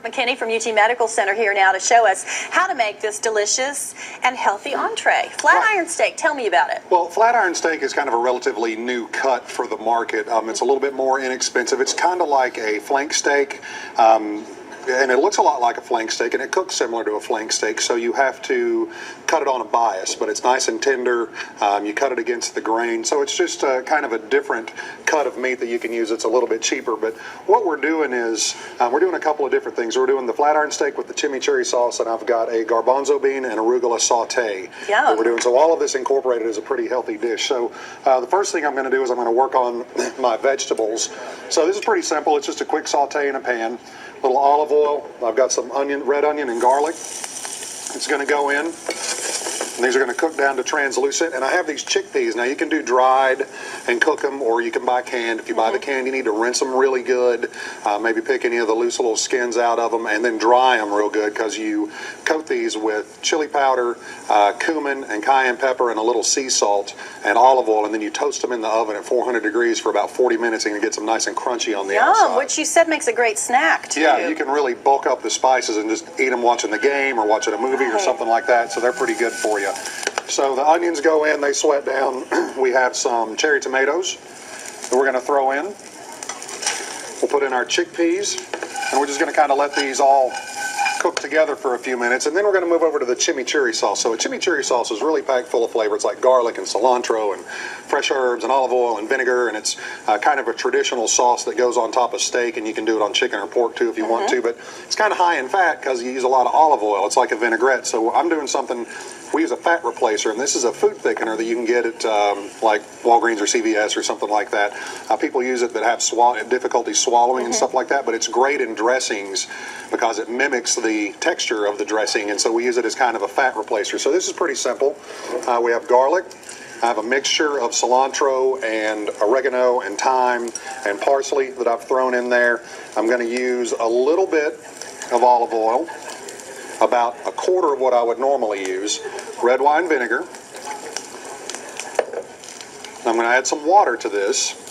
McKinney from UT Medical Center here now to show us how to make this delicious and healthy entree. Flatiron steak, tell me about it. Well, flatiron steak is kind of a relatively new cut for the market. It's a little bit more inexpensive. It's kind of like a flank steak. And it looks a lot like a flank steak, and it cooks similar to a flank steak, so you have to cut it on a bias, but it's nice and tender. You cut it against the grain, so it's just kind of a different cut of meat that you can use. It's a little bit cheaper, but what we're doing is we're doing a couple of different things. We're doing the flatiron steak with the chimichurri sauce, and I've got a garbanzo bean and arugula saute that we're doing. So all of this incorporated is a pretty healthy dish. So the first thing I'm going to do is I'm going to work on my vegetables. So this is pretty simple. It's just a quick saute in a pan. A little olive oil. I've got some red onion and garlic. It's going to go in. And these are going to cook down to translucent. And I have these chickpeas. Now, you can do dried and cook them, or you can buy canned. If you buy the canned, you need to rinse them really good. Maybe pick any of the loose little skins out of them, and then dry them real good, because you coat these with chili powder, cumin, and cayenne pepper, and a little sea salt and olive oil, and then you toast them in the oven at 400 degrees for about 40 minutes, and it gets them nice and crunchy on the outside. Which you said makes a great snack, too. Yeah, you can really bulk up the spices and just eat them watching the game or watching a movie or something like that, so they're pretty good for you. So the onions go in, they sweat down. We have some cherry tomatoes that we're going to throw in. We'll put in our chickpeas, and we're just going to kind of let these all cook together for a few minutes, and then we're going to move over to the chimichurri sauce. So a chimichurri sauce is really packed full of flavor. It's like garlic and cilantro and fresh herbs and olive oil and vinegar, and it's kind of a traditional sauce that goes on top of steak, and you can do it on chicken or pork too if you want to, but it's kind of high in fat because you use a lot of olive oil. It's like a vinaigrette. So I'm doing something, we use a fat replacer, and this is a food thickener that you can get at like Walgreens or CVS or something like that. People use it that have difficulty swallowing and stuff like that, but it's great in dressings because it mimics the texture of the dressing, and so we use it as kind of a fat replacer. So this is pretty simple. We have garlic. I have a mixture of cilantro and oregano and thyme and parsley that I've thrown in there. I'm going to use a little bit of olive oil, about a quarter of what I would normally use, red wine vinegar. I'm going to add some water to this.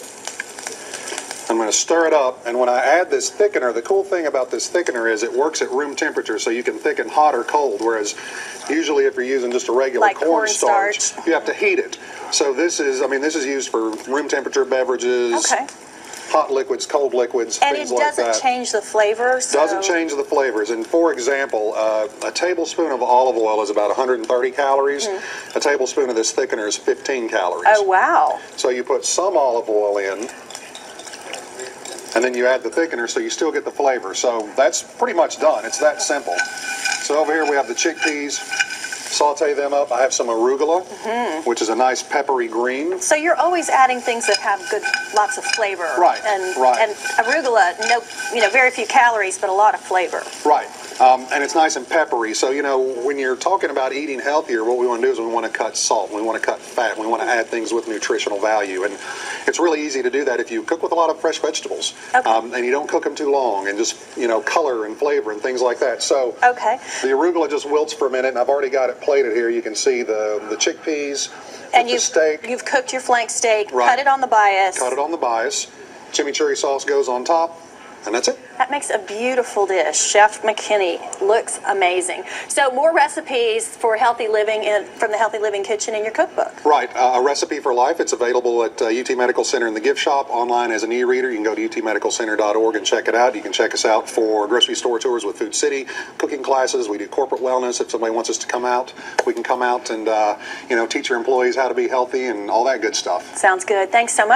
I'm going to stir it up, and when I add this thickener, the cool thing about this thickener is it works at room temperature, so you can thicken hot or cold, whereas usually if you're using just a regular cornstarch, you have to heat it. So this is, this is used for room temperature beverages, hot liquids, cold liquids, things like that. And it doesn't change the flavors? Doesn't change the flavors. And for example, a tablespoon of olive oil is about 130 calories. A tablespoon of this thickener is 15 calories. Oh, wow. So you put some olive oil in, and then you add the thickener, so you still get the flavor. So that's pretty much done. It's that simple. So over here we have the chickpeas. Saute them up. I have some arugula, which is a nice peppery green. So you're always adding things that have lots of flavor. Right. And arugula, very few calories, but a lot of flavor. Right. And it's nice and peppery. So, when you're talking about eating healthier, what we want to do is we want to cut salt, we want to cut fat, we want to add things with nutritional value. And it's really easy to do that if you cook with a lot of fresh vegetables. And you don't cook them too long, and just, color and flavor and things like that. So the arugula just wilts for a minute, and I've already got it plated here. You can see the chickpeas and the steak. You've cooked your flank steak, cut it on the bias. Cut it on the bias. Chimichurri sauce goes on top. And that's it. That makes a beautiful dish. Chef McKinney looks amazing. So more recipes for healthy living from the Healthy Living Kitchen in your cookbook. Right. A Recipe for Life. It's available at UT Medical Center in the gift shop, online as an e-reader. You can go to utmedicalcenter.org and check it out. You can check us out for grocery store tours with Food City, cooking classes. We do corporate wellness. If somebody wants us to come out, we can come out and teach your employees how to be healthy and all that good stuff. Sounds good. Thanks so much.